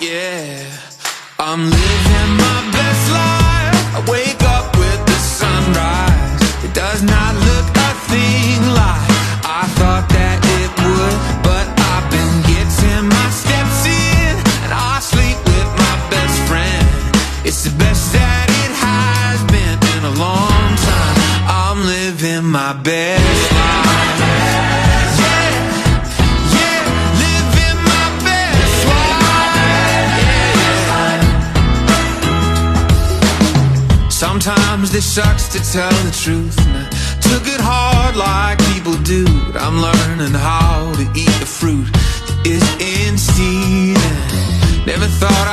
yeah. I'm living my best life. I wake up with the sunrise. It does not look a thing like I thought that it would, but I've been getting my steps in, and I sleep with my best friend. It's the best that it has been in a long time. I'm living my best life. Sometimes this sucks to tell the truth, and I took it hard like people do, but I'm learning how to eat the fruit that is in seed. Never thought